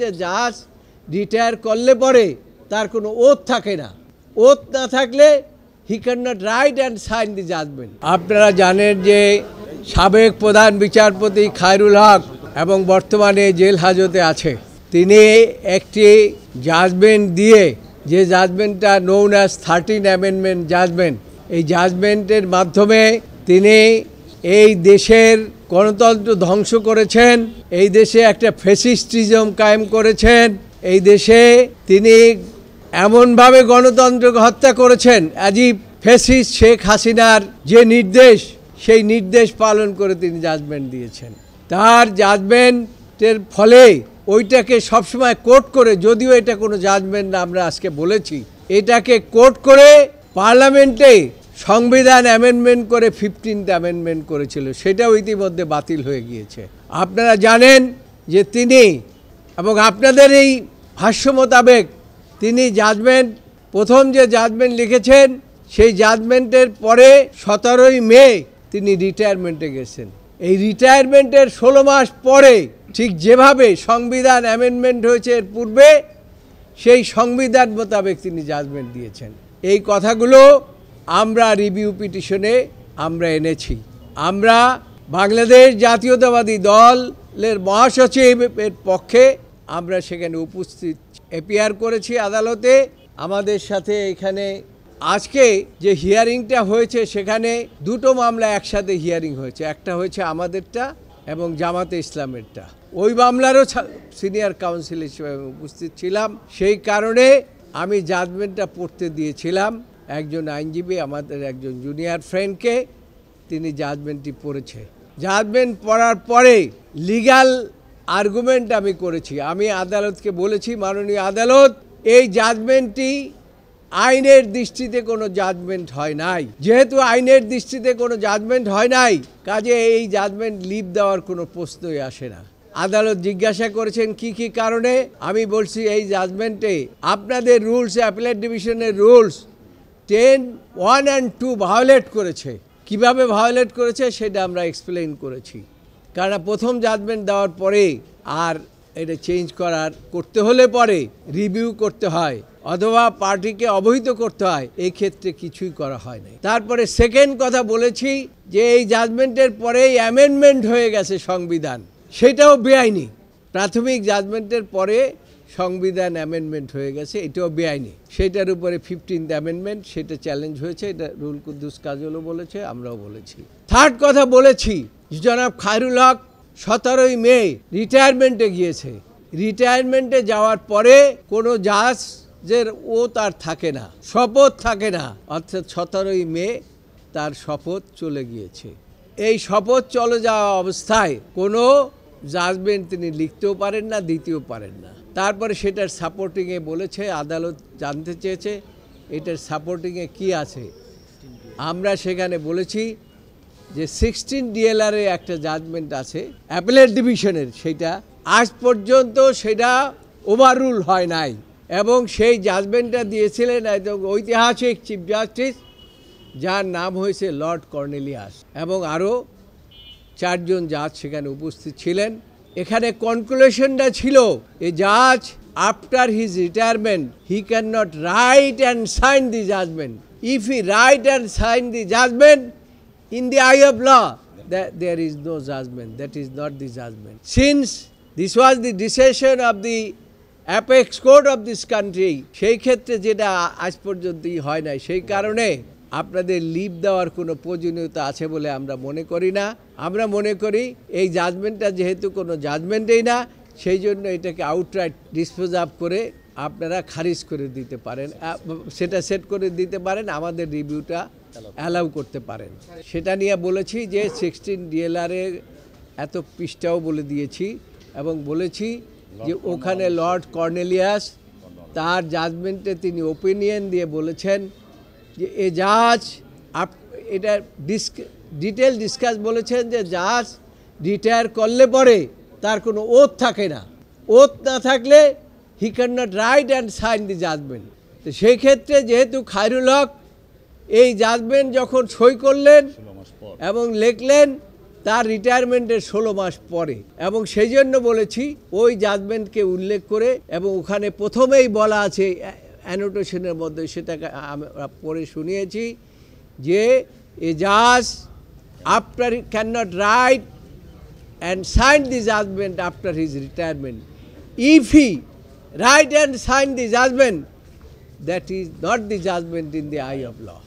যে জাজ রিটায়ার করলে পরে তার কোনো ওথ থাকে না। ওথ না থাকলে he can not write and sign the judgment. আপনারা জানেন যে সাবেক প্রধান বিচারপতি খায়রুল হক এবং বর্তমানে জেল হাজতে আছে, তিনি একটি জাজমেন্ট দিয়ে, যে জাজমেন্টটা নোন অ্যাজ 13 অ্যামেন্ডমেন্ট জাজমেন্ট, এই জাজমেন্টের মাধ্যমে তিনি এই দেশের গণতন্ত্র ধ্বংস করেছেন, এই দেশে একটা ফ্যাসিস্টিজম কায়েম করেছেন, এই দেশে তিনি এমনভাবে গণতন্ত্রকে হত্যা করেছেন অ্যাজি ফ্যাসিস্ট শেখ হাসিনার যে নির্দেশ, সেই নির্দেশ পালন করে তিনি জাজমেন্ট দিয়েছেন। তার জাজমেন্টের ফলে ওইটাকে সবসময় কোর্ট করে, যদিও এটা কোনো জাজমেন্ট না, আমরা আজকে বলেছি, এটাকে কোর্ট করে পার্লামেন্টে সংবিধান অ্যামেন্ডমেন্ট করে 15th অ্যামেন্ডমেন্ট করেছিল, সেটাও ইতিমধ্যে বাতিল হয়ে গিয়েছে। আপনারা জানেন যে তিনি, এবং আপনাদের এই ভাষ্য মোতাবেক তিনি জাজমেন্ট, প্রথম যে জাজমেন্ট লিখেছেন সেই জাজমেন্টের পরে 17ই মে তিনি রিটায়ারমেন্টে গেছেন। এই রিটায়ারমেন্টের 16 মাস পরে ঠিক যেভাবে সংবিধান অ্যামেন্ডমেন্ট হয়েছে এর পূর্বে, সেই সংবিধান মোতাবেক তিনি জাজমেন্ট দিয়েছেন। এই কথাগুলো আমরা রিভিউ পিটিশনে আমরা এনেছি। আমরা বাংলাদেশ জাতীয়তাবাদী দলের মহাসচিবের পক্ষে আমরা সেখানে উপস্থিত অ্যাপিয়ার করেছি আদালতে। আমাদের সাথে এখানে আজকে যে হিয়ারিংটা হয়েছে, সেখানে দুটো মামলা একসাথে হিয়ারিং হয়েছে, একটা হয়েছে আমাদেরটা এবং জামাতে ইসলামেরটা। ওই মামলারও সিনিয়র কাউন্সিল হিসেবে উপস্থিত ছিলাম, সেই কারণে আমি জাজমেন্টটা পড়তে দিয়েছিলাম একজন আইনজীবী, আমাদের একজন জুনিয়র ফ্রেন্ডকে, তিনি জাজমেন্টটি পড়েছে। জাজমেন্ট পড়ার পরে লিগ্যাল আর্গুমেন্ট আমি করেছি। আমি আদালতকে বলেছি, মাননীয় আদালত, এই জাজমেন্টটি আইনের দৃষ্টিতে কোনো জাজমেন্ট হয় নাই। যেহেতু আইনের দৃষ্টিতে কোনো জাজমেন্ট হয় নাই, কাজে এই জাজমেন্ট লিভ দেওয়ার কোনো প্রশ্নই আসে না। আদালত জিজ্ঞাসা করেছেন কি কি কারণে, আমি বলছি এই জাজমেন্টে আপনাদের রুলস, অ্যাপিলেট ডিভিশনের রুলস 10, 1 and 2 ভায়োলেট করেছে। কিভাবে ভায়োলেট করেছে সেটা আমরা এক্সপ্লেইন করেছি। কারণ প্রথম জাজমেন্ট দেওয়ার পরে আর এটা চেঞ্জ করতে হলে পরে রিভিউ করতে হয় অথবা পার্টিকে অবহিত করতে হয়, এই ক্ষেত্রে কিছুই করা হয় নাই। তারপরে সেকেন্ড কথা বলেছি যে এই জাজমেন্টের পরেই অ্যামেন্ডমেন্ট হয়ে গেছে সংবিধান, সেটাও বেআইনি। প্রাথমিক জাজমেন্টের পরে সংবিধান অ্যামেন্ডমেন্ট হয়ে গেছে, এটাও বেআইনি। সেটার উপরে 15th অ্যামেন্ডমেন্ট, সেটা চ্যালেঞ্জ হয়েছে, এটা রুল কুদ্দুস কাজলও বলেছে, আমরাও বলেছি। থার্ড কথা বলেছি, জনাব খায়রুল হক 17ই মে রিটায়ারমেন্টে গিয়েছে। রিটায়ারমেন্টে যাওয়ার পরে কোনো জাজের ও তার থাকে না, শপথ থাকে না, অর্থাৎ 17ই মে তার শপথ চলে গিয়েছে। এই শপথ চলে যাওয়া অবস্থায় কোনো জাজমেন্ট তিনি লিখতেও পারেন না, দিতেও পারেন না। তারপরে সেটার সাপোর্টিংয়ে বলেছে, আদালত জানতে চেয়েছে এটার সাপোর্টিংয়ে কি আছে। আমরা সেখানে বলেছি যে 16 DLR একটা জাজমেন্ট আছে অ্যাপিলেট ডিভিশনের, সেটা আজ পর্যন্ত সেটা ওভাররুল হয় নাই, এবং সেই জাজমেন্টটা দিয়েছিলেন একজন ঐতিহাসিক চিফ জাস্টিস, যার নাম হয়েছে লর্ড কর্নেলিয়াস, এবং আরও 4 জন জাজ সেখানে উপস্থিত ছিলেন। এখানে কনক্লুশনটা ছিল, এ জাজ after his retirement he can not write and sign the judgment. If he write and sign the judgment in the eye of law, that there is no judgment, that is not the judgment. Since this was the decision of the apex court of this country, সেই ক্ষেত্রে যেটা আজ পর্যন্তই হয় নাই, সেই কারণে আপনাদের লিভ দেওয়ার কোনো প্রয়োজনীয়তা আছে বলে আমরা মনে করি না। আমরা মনে করি এই জাজমেন্টটা যেহেতু কোনো জাজমেন্টেই না, সেই জন্য এটাকে আউটরাইট ডিসপোজ অফ করে আপনারা খারিজ করে দিতে পারেন, সেটা সেট করে দিতে পারেন, আমাদের রিভিউটা অ্যালাউ করতে পারেন। সেটা নিয়ে বলেছি যে 16 DLR এত পৃষ্ঠাও বলে দিয়েছি, এবং বলেছি যে ওখানে লর্ড কর্নেলিয়াস তার জাজমেন্টে তিনি ওপিনিয়ন দিয়ে বলেছেন যে এ জাজ, এটা ডিটেল ডিসকাস বলেছেন যে জাজ রিটায়ার করলে পরে তার কোনো ওথ থাকে না। ওথ না থাকলে he can not write and sign the judgment. তো সেই ক্ষেত্রে যেহেতু খায়রুল হক এই জাজমেন্ট যখন সই করলেন এবং লিখলেন, তার রিটায়ারমেন্টের 16 মাস পরে, এবং সেই জন্য বলেছি ওই জাজমেন্টকে উল্লেখ করে, এবং ওখানে প্রথমেই বলা আছে অ্যানোটেশনের মধ্যে, সেটাকে আমরা পড়ে শুনিয়েছি যে এ জাজ after can not right and sign the judgment after his retirement. If he write and sign the judgment, that is not the judgment in the eye of law.